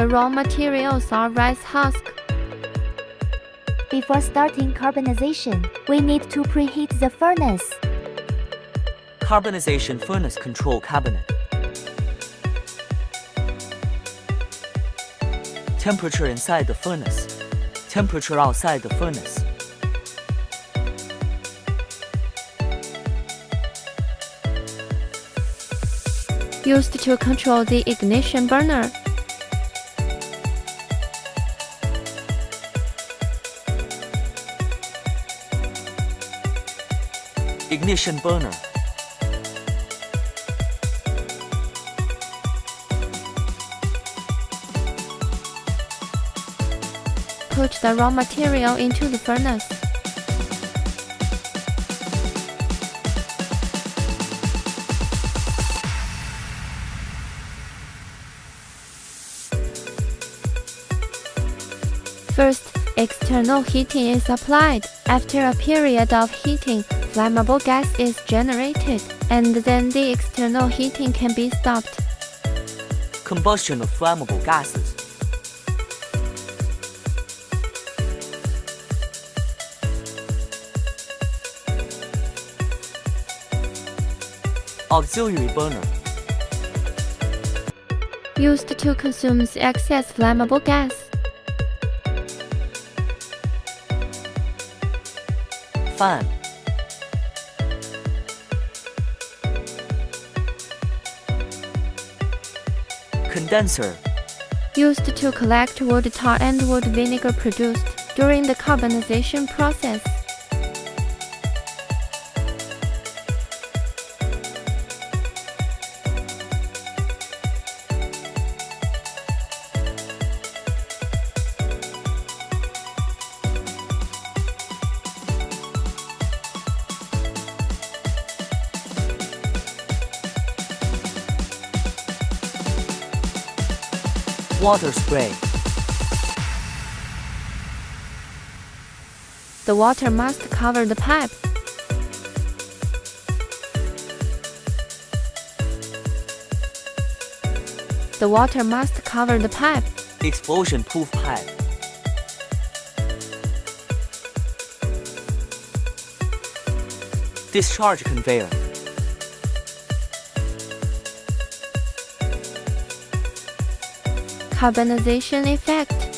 The raw materials are rice husk. Before starting carbonization, we need to preheat the furnace. Carbonization furnace control cabinet. Temperature inside the furnace. Temperature outside the furnace. Used to control the ignition burner. Ignition burner. Put the raw material into the furnace. First, external heating is applied. After a period of heating, flammable gas is generated, and then the external heating can be stopped. Combustion of flammable gases. Auxiliary burner. Used to consume the excess flammable gas. Fan. Condenser. Used to collect wood tar and wood vinegar produced during the carbonization process. Water spray. The water must cover the pipe. The water must cover the pipe. Explosion-proof pipe. Discharge conveyor. Carbonization effect.